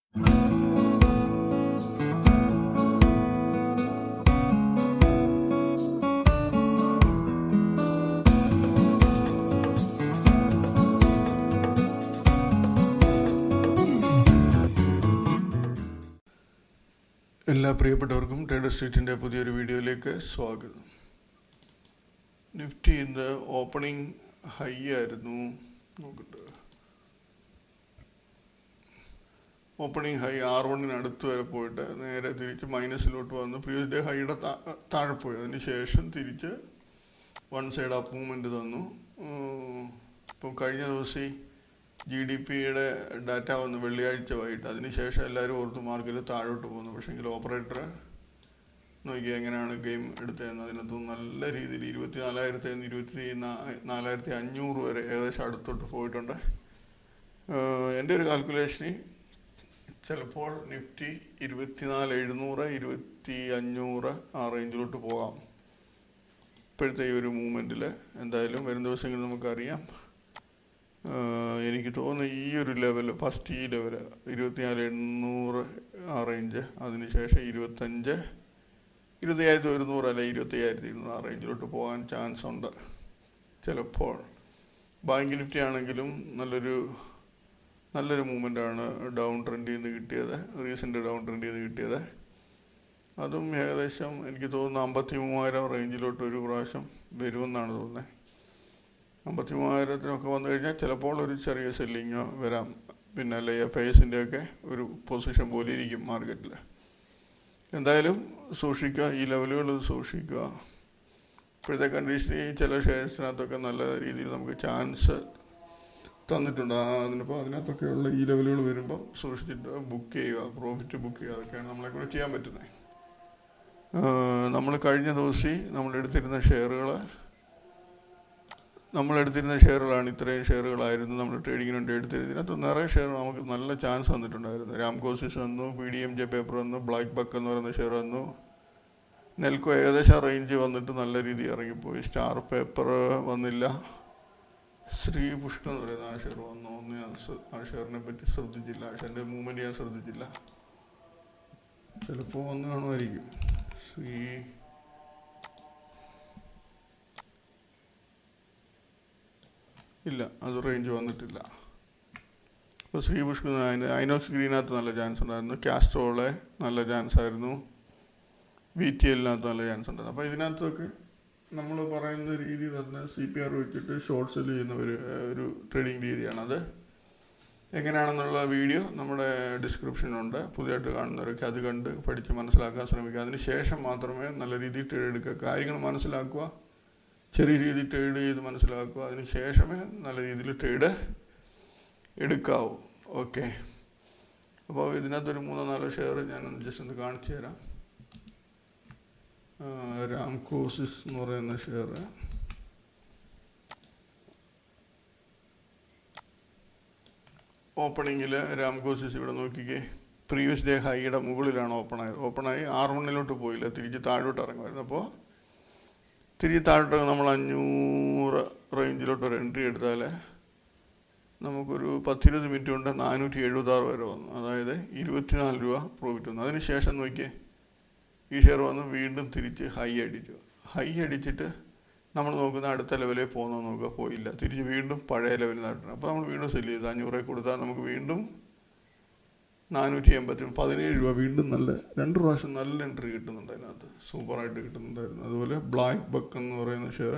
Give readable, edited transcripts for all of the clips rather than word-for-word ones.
എല്ലാ പ്രിയപ്പെട്ടവർക്കും ട്രേഡർ സ്ട്രീറ്റിൻ്റെ പുതിയൊരു വീഡിയോയിലേക്ക് സ്വാഗതം. നിഫ്റ്റി ഇന്ന് ഓപ്പണിംഗ് ഹൈ ആയിരുന്നു. നോക്കട്ടെ, ഓപ്പണിംഗ് ഹൈ R1 അടുത്ത് വരെ പോയിട്ട് നേരെ തിരിച്ച് മൈനസിലോട്ട് വന്ന് പ്രീവിയസ് ഡേ ഹൈയുടെ താഴെ പോയി. അതിന് ശേഷം തിരിച്ച് വൺ സൈഡ് അപ്പ് മൂവ്മെൻറ്റ് തന്നു. ഇപ്പം കഴിഞ്ഞ ദിവസം GDPയുടെ ഡാറ്റ വന്ന് വെള്ളിയാഴ്ച വൈകിട്ട്. അതിനുശേഷം എല്ലാവരും ഓർത്ത് മാർക്കറ്റ് താഴോട്ട് പോകുന്നു. പക്ഷേങ്കിൽ ഓപ്പറേറ്റർ നോക്കി എങ്ങനെയാണ് ഗെയിം എടുത്തതെന്ന് അതിനകത്ത് നല്ല രീതിയിൽ 24,000 24,500 വരെ ഏകദേശം അടുത്തോട്ട് പോയിട്ടുണ്ട്. എൻ്റെ ഒരു കാൽക്കുലേഷനിൽ ചിലപ്പോൾ നിഫ്റ്റി 24,700 2500 ആ റേഞ്ചിലോട്ട് പോകാം ഇപ്പോഴത്തെ ഈ ഒരു മൂവ്മെൻറ്റിൽ. എന്തായാലും വരും ദിവസങ്ങളിൽ നമുക്കറിയാം. എനിക്ക് തോന്നുന്നു ഈ ഒരു ലെവൽ, ഫസ്റ്റ് ഈ ലെവൽ 24,800 ആ റേഞ്ച്, അതിനുശേഷം 25,100 അല്ല 25,200 ആ റേഞ്ചിലോട്ട് പോകാൻ ചാൻസ് ഉണ്ട് ചിലപ്പോൾ. ബാങ്ക് നിഫ്റ്റി ആണെങ്കിലും നല്ലൊരു മൂവ്മെൻറ്റാണ് ഡൗൺ ട്രെൻഡിൽ നിന്ന് കിട്ടിയത്, റീസെൻ്റ് ഡൗൺ ട്രെൻഡിൽ നിന്ന് കിട്ടിയത്. അതും ഏകദേശം എനിക്ക് തോന്നുന്നു 53,000 റേഞ്ചിലോട്ട് ഒരു പ്രാവശ്യം വരുമെന്നാണ് തോന്നുന്നത്. 53,000 വന്നു കഴിഞ്ഞാൽ ചിലപ്പോൾ ഒരു ചെറിയ സെല്ലിങ് വരാം. പിന്നെ അല്ലെ FISൻ്റെ ഒക്കെ ഒരു പൊസിഷൻ പോലെ ഇരിക്കും മാർക്കറ്റിൽ. എന്തായാലും സൂക്ഷിക്കുക, ഈ ലെവലുകൾ സൂക്ഷിക്കുക. ഇപ്പോഴത്തെ കണ്ടീഷനിൽ ചില ഷെയർസിനകത്തൊക്കെ നല്ല രീതിയിൽ നമുക്ക് ചാൻസ് തന്നിട്ടുണ്ട്. അതിനകത്തൊക്കെയുള്ള ഈ ലെവലുകൾ വരുമ്പോൾ സൂക്ഷിച്ചിട്ട് ബുക്ക് ചെയ്യുക, പ്രോഫിറ്റ് ബുക്ക് ചെയ്യുക. അതൊക്കെയാണ് നമ്മളെ കൂടെ ചെയ്യാൻ പറ്റുന്നത്. നമ്മൾ കഴിഞ്ഞ ദിവസം നമ്മളെടുത്തിരുന്ന ഷെയറുകളാണ്. ഇത്രയും ഷെയറുകളായിരുന്നു നമ്മൾ ട്രേഡിങ്ങിന് വേണ്ടി എടുത്തിരുന്നത്. ഇതിനകത്ത് നിറയെ ഷെയർ നമുക്ക് നല്ല ചാൻസ് തന്നിട്ടുണ്ടായിരുന്നു. രാംകോസിസ് വന്നു, PDMJ പേപ്പർ വന്നു, ബ്ലാക്ക് ബക്ക് എന്ന് പറയുന്ന ഷെയർ വന്നു, നെൽക്കോ ഏകദേശം റേഞ്ച് വന്നിട്ട് നല്ല രീതിയിൽ ഇറങ്ങിപ്പോയി. സ്റ്റാർ പേപ്പർ വന്നില്ല. ശ്രീ പുഷ്കർ എന്ന് പറയുന്ന ആ ഷെയർ വന്നു. ആ ഷെയറിനെ പറ്റി ശ്രദ്ധിച്ചില്ല, ആ ഷെയറിൻ്റെ മൂവ്മെൻറ്റ് ഞാൻ ശ്രദ്ധിച്ചില്ല. ചിലപ്പോൾ വന്ന് കാണുമായിരിക്കും. ഇല്ല, അത് റേഞ്ച് വന്നിട്ടില്ല. അപ്പോൾ ശ്രീ പുഷ്കർ ഐനോക്സ് ഗ്രീനകത്ത് നല്ല ചാൻസ് ഉണ്ടായിരുന്നു. കാസ്ട്രോളെ നല്ല ചാൻസ് ആയിരുന്നു. VTLനകത്ത് നല്ല ചാൻസ് ഉണ്ടായിരുന്നു. അപ്പോൾ ഇതിനകത്തൊക്കെ നമ്മൾ പറയുന്ന രീതി തന്നെ CPR വെച്ചിട്ട് ഷോർട്ട് സെല് ചെയ്യുന്ന ഒരു ട്രേഡിങ് രീതിയാണ്. അത് എങ്ങനെയാണെന്നുള്ള വീഡിയോ നമ്മുടെ ഡിസ്ക്രിപ്ഷനുണ്ട്. പുതിയതായിട്ട് കാണുന്നവരൊക്കെ അത് കണ്ട് പഠിച്ച് മനസ്സിലാക്കാൻ ശ്രമിക്കുക. അതിന് ശേഷം മാത്രമേ നല്ല രീതിയിൽ ട്രേഡ് എടുക്കുക. കാര്യങ്ങൾ മനസ്സിലാക്കുക, ചെറിയ രീതിയിൽ ട്രേഡ് ചെയ്ത് മനസ്സിലാക്കുക. അതിന് ശേഷമേ നല്ല രീതിയിൽ ട്രേഡ് എടുക്കാവൂ. ഓക്കെ, അപ്പോൾ ഇതിനകത്തൊരു 3-4 ഷെയർ ഞാൻ ജസ്റ്റ് ഒന്ന് കാണിച്ചു തരാം. രാംകോസിസ് എന്ന് പറയുന്ന ഷെയർ ഓപ്പണിങ്ങിൽ രാംകോസിസ് ഇവിടെ നോക്കിക്കേ, പ്രീവിയസ് ഡേ ഹൈയുടെ മുകളിലാണ് ഓപ്പണായി R1 പോയില്ല, തിരിച്ച് താഴോട്ട് ഇറങ്ങുമായിരുന്നു. അപ്പോൾ തിരിച്ച് താഴോട്ട് നമ്മൾ 500 റേഞ്ചിലോട്ട് ഒരു എൻട്രി എടുത്താൽ നമുക്കൊരു 10-20 മിനിറ്റ് കൊണ്ട് 476 വരെ വന്നു. അതായത് 24 രൂപ പ്രോഫിറ്റ് വന്നു. അതിന് ശേഷം നോക്കിയേ, ഈ ഷെയർ വന്ന് വീണ്ടും തിരിച്ച് ഹൈ അടിച്ചിട്ട് നമ്മൾ നോക്കുന്ന അടുത്ത ലെവലിൽ പോകുന്നത് നോക്കുക, പോയില്ല, തിരിച്ച് വീണ്ടും പഴയ ലെവലിൽ നടക്കണം. അപ്പോൾ നമ്മൾ വീണ്ടും സെല്ല് ചെയ്ത് 500 കൊടുത്താൽ നമുക്ക് വീണ്ടും 480 17 രൂപ വീണ്ടും നല്ല 2 പ്രാവശ്യം നല്ല എൻട്രി കിട്ടുന്നുണ്ട്. അതിനകത്ത് സൂപ്പറായിട്ട് കിട്ടുന്നുണ്ടായിരുന്നു. അതുപോലെ ബ്ലാക്ക് ബക്ക് എന്ന് പറയുന്ന share,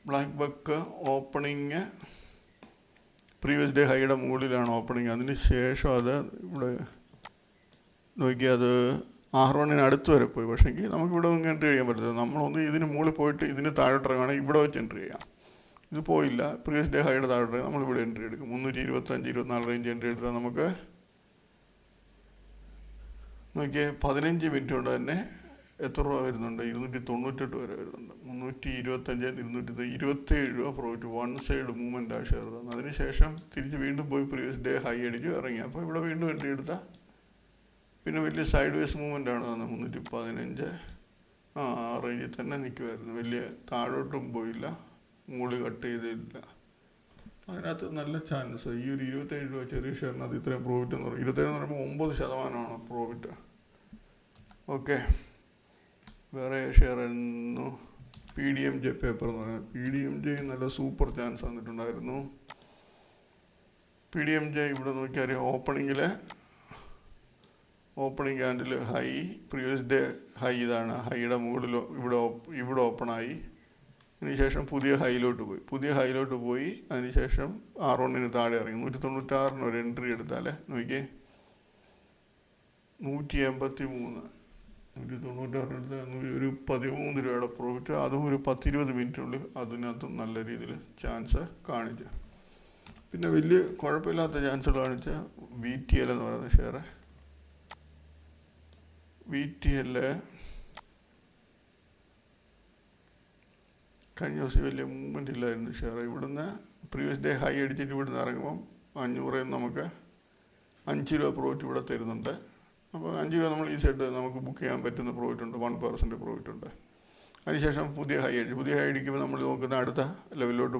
Black Buck opening previous day ഹൈയുടെ മുകളിലാണ് ഓപ്പണിങ്. അതിന് ശേഷം അത് ഇവിടെ നോക്കിയാൽ അത് R1 അടുത്ത് വരെ പോയി. പക്ഷേങ്കിൽ നമുക്കിവിടെ ഒന്നും എൻട്രി ചെയ്യാൻ പറ്റില്ല. നമ്മളൊന്ന് ഇതിന് മുകളിൽ പോയിട്ട് ഇതിന് താഴോട്ട് ഇറങ്ങുകയാണെങ്കിൽ ഇവിടെ വെച്ച് എൻട്രി ചെയ്യാം. ഇത് പോയില്ല, പ്രീവിയസ് ഡേ ഹൈയുടെ താഴോട്ട് നമ്മളിവിടെ എൻട്രി എടുക്കും. 325-24 റേഞ്ച് എൻട്രി എടുത്താൽ നമുക്ക് നോക്കിയാൽ 15 മിനിറ്റ് കൊണ്ട് തന്നെ എത്ര രൂപ വരുന്നുണ്ട്? 298 വരെ വരുന്നുണ്ട്. 325-227 രൂപ പ്രോഫിറ്റ്. വൺ സൈഡ് മൂവ്മെൻ്റ് ആ ഷെയർ തന്നു. അതിനുശേഷം തിരിച്ച് വീണ്ടും പോയി പ്രീവിയസ് ഡേ ഹൈ അടിച്ചു ഇറങ്ങി. അപ്പോൾ ഇവിടെ വീണ്ടും എൻട്രി എടുത്താൽ പിന്നെ വലിയ സൈഡ് വേസ് മൂവ്മെൻ്റ് ആണ് തന്നത്. 315 ആ റേഞ്ചിൽ തന്നെ നിൽക്കുമായിരുന്നു. വലിയ താഴോട്ടും പോയില്ല, മുകളിൽ കട്ട് ചെയ്തില്ല. അതിനകത്ത് നല്ല ചാൻസ് ഈ ഒരു 27 രൂപ ചെറിയ ഷെയറിനകത്ത് ഇത്രയും പ്രോഫിറ്റ് എന്ന് പറയും. 27 എന്ന് പറയുമ്പോൾ 9% പ്രോഫിറ്റ്. ഓക്കെ, വേറെ ഷെയർ ആയിരുന്നു PDMJ പേപ്പർ എന്ന് പറയുന്നത്. PDMJ നല്ല സൂപ്പർ ചാൻസ് വന്നിട്ടുണ്ടായിരുന്നു. PDMJ ഇവിടെ നോക്കിയാൽ opening candle high, previous day high ഇതാണ്, ഹൈയുടെ മുകളിൽ ഇവിടെ ഓപ്പണായി, അതിനുശേഷം പുതിയ ഹൈയിലോട്ട് പോയി അതിനുശേഷം R1 താഴെ ഇറങ്ങി 196 ഒരു എൻട്രി എടുത്താൽ നോക്കിയേ 183 196 എടുത്താൽ ഒരു 13 രൂപയുടെ പ്രോഫിറ്റ്. അതും ഒരു 10-20 മിനിറ്റിനുള്ളിൽ അതിനകത്തും നല്ല രീതിയിൽ ചാൻസ് കാണിച്ചു. പിന്നെ വലിയ കുഴപ്പമില്ലാത്ത ചാൻസുകൾ കാണിച്ച VTL എന്ന് പറയുന്ന ഷെയർ. VTL കഴിഞ്ഞ ദിവസം വലിയ മൂവ്മെൻറ്റ് ഇല്ലായിരുന്നു ഷെയർ. ഇവിടുന്ന് പ്രീവിയസ് ഡേ ഹൈ അടിച്ചിട്ട് ഇവിടുന്ന് ഇറങ്ങുമ്പം 500 നമുക്ക് 5 രൂപ പ്രോഫിറ്റ് ഇവിടെ തരുന്നുണ്ട്. അപ്പോൾ 5 രൂപ നമ്മൾ ഈ സൈഡ് നമുക്ക് ബുക്ക് ചെയ്യാൻ പറ്റുന്ന പ്രോഫിറ്റ് ഉണ്ട്, 1% പ്രോഫിറ്റ് ഉണ്ട്. അതിനുശേഷം പുതിയ ഹൈ അടിക്കുമ്പോൾ നമ്മൾ നോക്കുന്ന അടുത്ത ലെവലിലോട്ട്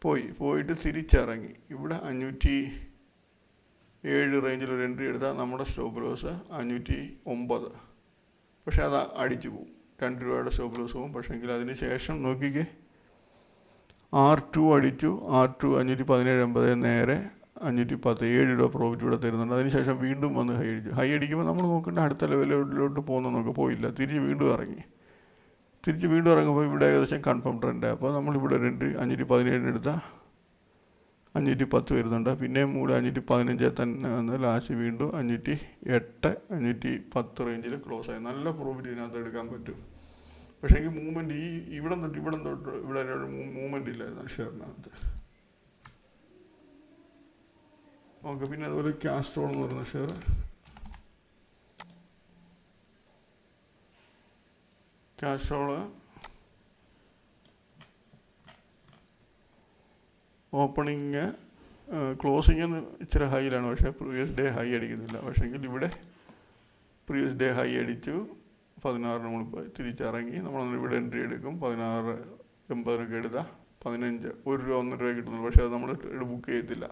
പോയിട്ട് തിരിച്ചിറങ്ങി ഇവിടെ 507 റേഞ്ചിൽ ഒരു എൻട്രി എടുത്താൽ നമ്മുടെ സ്റ്റോപ്പ് ലോസ് 509. പക്ഷേ അത് അടിച്ചു പോകും, 2 രൂപയുടെ സ്റ്റോപ്പ് ലോസ് പോകും. പക്ഷേങ്കിൽ അതിന് ശേഷം നോക്കിക്കേ R2 അടിച്ചു, R2 517.80 നേരെ 510, 7 രൂപ പ്രോഫിറ്റ് ഇവിടെ തരുന്നുണ്ട്. അതിനുശേഷം വീണ്ടും വന്ന് ഹൈ അടിക്കുമ്പോൾ നമ്മൾ നോക്കേണ്ട അടുത്ത ലെവലിലോട്ട് പോകുന്ന പോയില്ല, തിരിച്ച് വീണ്ടും ഇറങ്ങുമ്പോൾ ഇവിടെ ഏകദേശം കൺഫേം ട്രെൻഡ്. അപ്പോൾ നമ്മളിവിടെ ഒരു എൻട്രി 517 എടുത്താൽ 510 വരുന്നുണ്ട്. പിന്നെയും മൂല 515 തന്നെ വന്ന് ലാസ്റ്റ് വീണ്ടും 508, 510 റേഞ്ചിൽ ക്ലോസ് ആയി. നല്ല പ്രോഫിറ്റ് ഇതിനകത്ത് എടുക്കാൻ പറ്റും. പക്ഷേ ഈ മൂവ്മെൻറ്റ് ഇവിടെ തൊട്ട് ഇവിടെ ഒരു മൂവ്മെൻറ്റ് ഇല്ലായിരുന്നു ഷെയറിനകത്ത്. ഓക്കെ, പിന്നെ അതുപോലെ കാസ്ട്രോൾ എന്ന് പറയുന്ന ഷെയർ. കാസ്ട്രോള് ക്ലോസിങ് ഇച്ചിരി ഹൈയിലാണ്, പക്ഷേ പ്രീവിയസ് ഡേ ഹൈ അടിക്കുന്നില്ല. പക്ഷേങ്കിൽ ഇവിടെ പ്രീവിയസ് ഡേ ഹൈ അടിച്ചു 16 നമ്മൾ തിരിച്ചിറങ്ങി. നമ്മളൊന്ന് ഇവിടെ എൻട്രി എടുക്കും 16.80 എടുത്താൽ 15, 1 രൂപ 1 രൂപ കിട്ടുന്നുള്ളൂ. പക്ഷേ അത് നമ്മൾ ബുക്ക് ചെയ്യത്തില്ല.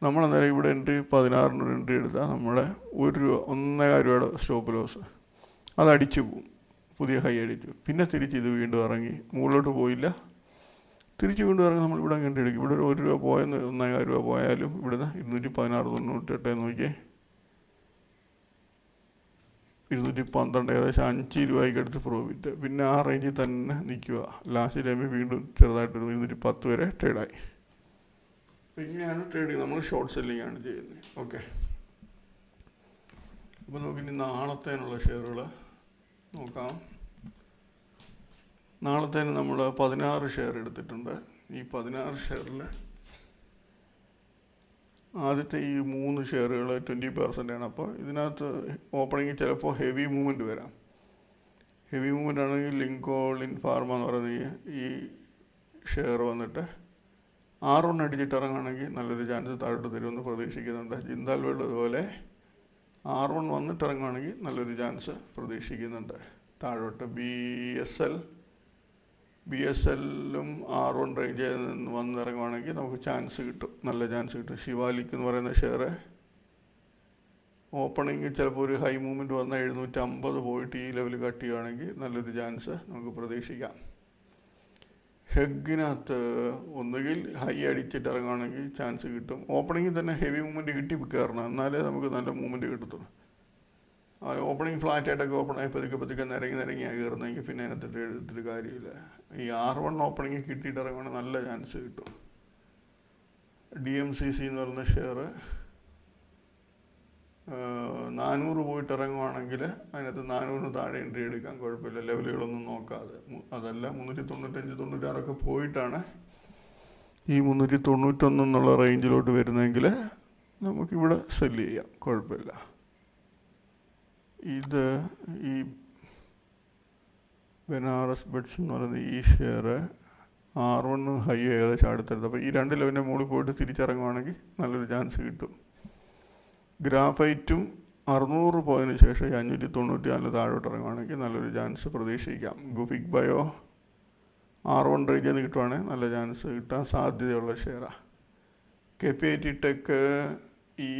നമ്മളന്നേരം ഇവിടെ എൻട്രി 16 എൻട്രി എടുത്താൽ നമ്മുടെ 1 രൂപ 1.25 രൂപയുടെ സ്റ്റോപ്പ് ലോസ് അത് അടിച്ചു പോകും. പുതിയ ഹൈ അടിച്ചു, പിന്നെ തിരിച്ച് ഇത് വീണ്ടും ഇറങ്ങി, മുകളിലോട്ട് പോയില്ല, തിരിച്ച് വീണ്ടും ഇറങ്ങി നമ്മൾ ഇവിടെ അങ്ങോട്ട് എടുക്കും. ഇവിടെ 1 രൂപ പോയെന്ന് 1.25 രൂപ പോയാലും ഇവിടുന്ന് 216.98 നോക്കിയേ 212, ഏകദേശം 5 രൂപയ്ക്ക് അടുത്ത് പ്രോഫിറ്റ്. പിന്നെ ആ റേഞ്ചിൽ തന്നെ നിൽക്കുക. ലാസ്റ്റ് ടൈമിൽ വീണ്ടും ചെറുതായിട്ട് 210 വരെ ട്രേഡായി. അപ്പോൾ ഇങ്ങനെയാണ് ട്രേഡിങ്, നമ്മൾ ഷോർട്ട് സെല്ലിംഗ് ആണ് ചെയ്യുന്നത്. ഓക്കെ, അപ്പോൾ നമുക്കിനി നാളത്തേനുള്ള ഷെയറുകൾ നോക്കാം. നാളത്തേന് നമ്മൾ 16 ഷെയർ എടുത്തിട്ടുണ്ട്. ഈ 16 ഷെയറിൽ ആദ്യത്തെ ഈ 3 ഷെയറുകൾ 20% ആണ്. അപ്പോൾ ഇതിനകത്ത് ഓപ്പണിങ്ങിൽ ചിലപ്പോൾ ഹെവി മൂവ്മെൻറ്റ് വരാം. ഹെവി മൂവ്മെൻ്റ് ആണെങ്കിൽ ലിങ്കോളിൻ ഫാർമ എന്ന് പറയുന്ന ഈ ഷെയർ വന്നിട്ട് R1 അടിച്ചിട്ട് ഇറങ്ങുകയാണെങ്കിൽ നല്ലൊരു ചാൻസ് താഴോട്ട് തരുമെന്ന് പ്രതീക്ഷിക്കുന്നുണ്ട്. ജിന്താൽ വേൾഡ് അതുപോലെ R1 വന്നിട്ട് ഇറങ്ങുകയാണെങ്കിൽ നല്ലൊരു ചാൻസ് പ്രതീക്ഷിക്കുന്നുണ്ട് താഴോട്ട്. BSLും R1 റേഞ്ചിൽ നിന്ന് വന്നിറങ്ങുകയാണെങ്കിൽ നമുക്ക് ചാൻസ് കിട്ടും, നല്ല ചാൻസ് കിട്ടും. ശിവാലിക് എന്ന് പറയുന്ന ഷെയർ ഓപ്പണിങ്ങിൽ ചിലപ്പോൾ ഒരു ഹൈ മൂവ്മെൻറ്റ് വന്നാൽ 750 പോയിട്ട് ഈ ലെവൽ കട്ട് ചെയ്യുകയാണെങ്കിൽ നല്ലൊരു ചാൻസ് നമുക്ക് പ്രതീക്ഷിക്കാം. ഹെഗിനകത്ത് ഒന്നുകിൽ ഹൈ അടിച്ചിട്ട് ഇറങ്ങുകയാണെങ്കിൽ ചാൻസ് കിട്ടും. ഓപ്പണിങ്ങിൽ തന്നെ ഹെവി മൂവ്മെൻറ്റ് കിട്ടി കയറണം, എന്നാലേ നമുക്ക് നല്ല മൂവ്മെൻറ്റ് കിട്ടത്തുള്ളൂ. ഓപ്പണിങ് ഫ്ലാറ്റായിട്ടൊക്കെ ഓപ്പണായി പതുക്കെ നിരങ്ങിയാണ് കയറുന്നതെങ്കിൽ പിന്നെ അതിനകത്ത് എടുത്തിട്ട് കാര്യമില്ല. ഈ R1 ഓപ്പണിങ് കിട്ടിയിട്ട് ഇറങ്ങുകയാണെങ്കിൽ നല്ല ചാൻസ് കിട്ടും. DMCC എന്ന് പറയുന്ന ഷെയർ 400 പോയിട്ട് ഇറങ്ങുവാണെങ്കിൽ അതിനകത്ത് 400 താഴെ എൻട്രി എടുക്കാൻ കുഴപ്പമില്ല, ലെവലുകളൊന്നും നോക്കാതെ. അതല്ല 395-96 പോയിട്ടാണ് ഈ 391 എന്നുള്ള റേഞ്ചിലോട്ട് വരുന്നതെങ്കിൽ നമുക്കിവിടെ സെല്ല് ചെയ്യാം, കുഴപ്പമില്ല. ഇത് ഈ ബനാറസ് ബെഡ്സ് എന്ന് പറയുന്ന ഈ ഷെയർ R1 ഹൈ ഏകദേശം അടുത്തെടുത്ത്. അപ്പോൾ ഈ 2 ലെവലിൻ്റെ മുകളിൽ പോയിട്ട് തിരിച്ചിറങ്ങുവാണെങ്കിൽ നല്ലൊരു ചാൻസ് കിട്ടും. ഗ്രാഫൈറ്റും 600 പോയതിന് ശേഷം 594 താഴോട്ട് ഇറങ്ങുകയാണെങ്കിൽ നല്ലൊരു ചാൻസ് പ്രതീക്ഷിക്കാം. ഗുഫിക് ബയോ R1 റേഞ്ചിൽ നിന്ന് കിട്ടുവാണെങ്കിൽ നല്ല ചാൻസ് കിട്ടാൻ സാധ്യതയുള്ള ഷെയറാണ്. KPIT ടെക് ഈ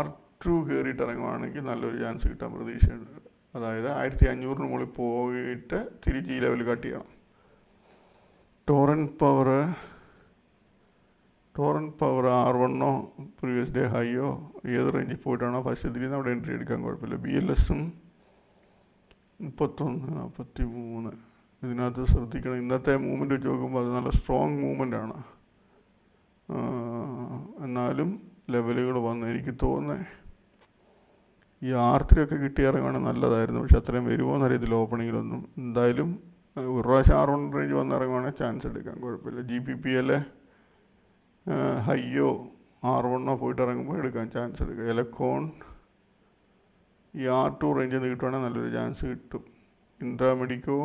R2 കയറിയിട്ട് ഇറങ്ങുവാണെങ്കിൽ നല്ലൊരു ചാൻസ് കിട്ടാൻ പ്രതീക്ഷയുണ്ട്. അതായത് 1500 മുകളിൽ പോയിട്ട് തിരിച്ച് ഈ ലെവൽ കട്ട് ചെയ്യണം. Torrent Power R1 previous day ഹൈയോ ഏത് റേഞ്ചിൽ പോയിട്ടാണോ ഫസ്റ്റ് തിരിയുന്നത് അവിടെ എൻട്രി എടുക്കാൻ കുഴപ്പമില്ല. BLSഉം 31-43 ഇതിനകത്ത് ശ്രദ്ധിക്കണം. ഇന്നത്തെ മൂവ്മെൻറ്റ് വെച്ച് നോക്കുമ്പോൾ അത് നല്ല സ്ട്രോങ് മൂവ്മെൻ്റാണ്. എന്നാലും ലെവലുകൾ വന്ന് എനിക്ക് തോന്നുന്നത് ഈ R3 ഒക്കെ കിട്ടിയിറങ്ങുകയാണെങ്കിൽ നല്ലതായിരുന്നു. പക്ഷെ അത്രയും വരുമോ എന്നറിയത്തില്ല ഓപ്പണിങ്ങിലൊന്നും. എന്തായാലും ഒരു പ്രാവശ്യം R1 റേഞ്ച് വന്ന് ഇറങ്ങുവാണെങ്കിൽ ചാൻസ് എടുക്കാൻ കുഴപ്പമില്ല. GPPL ഹൈയോ R1 പോയിട്ട് ഇറങ്ങുമ്പോൾ എടുക്കാൻ ചാൻസ് എടുക്കുക. എലക്കോൺ ഈ R2 റേഞ്ചിൽ നിന്ന് കിട്ടുവാണെങ്കിൽ നല്ലൊരു ചാൻസ് കിട്ടും. ഇൻട്രാമെഡിക്കോ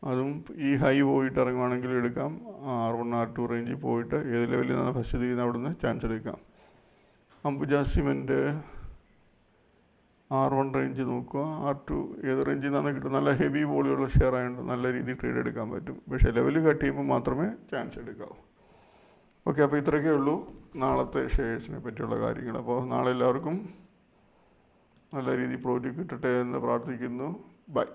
അതും ഈ ഹൈ പോയിട്ട് ഇറങ്ങുവാണെങ്കിൽ എടുക്കാം. R1 R2 റേഞ്ചിൽ പോയിട്ട് ഏത് ലെവലിൽ നിന്നാണ് ഫസ്റ്റ് ചെയ്യുന്നത് അവിടെ നിന്ന് ചാൻസ് എടുക്കാം. അംബുജ സിമെൻറ്റ് R1 റേഞ്ച് നോക്കുക. R2 ഏത് റേഞ്ചിൽ നിന്നാണ് കിട്ടും. നല്ല ഹെവി വോളിയുള്ള ഷെയർ ആയതുകൊണ്ട് നല്ല രീതിയിൽ ട്രേഡ് എടുക്കാൻ പറ്റും. പക്ഷേ ലെവൽ കട്ട് ചെയ്യുമ്പോൾ മാത്രമേ ചാൻസ് എടുക്കാവൂ. ഓക്കെ, അപ്പോൾ ഇത്രയൊക്കെ ഉള്ളൂ നാളത്തെ ഷെയർസിനെ പറ്റിയുള്ള കാര്യങ്ങൾ. അപ്പോൾ നാളെ എല്ലാവർക്കും നല്ല രീതിയിൽ പ്രോഫിറ്റ് കിട്ടട്ടെ എന്ന് പ്രാർത്ഥിക്കുന്നു. ബൈ.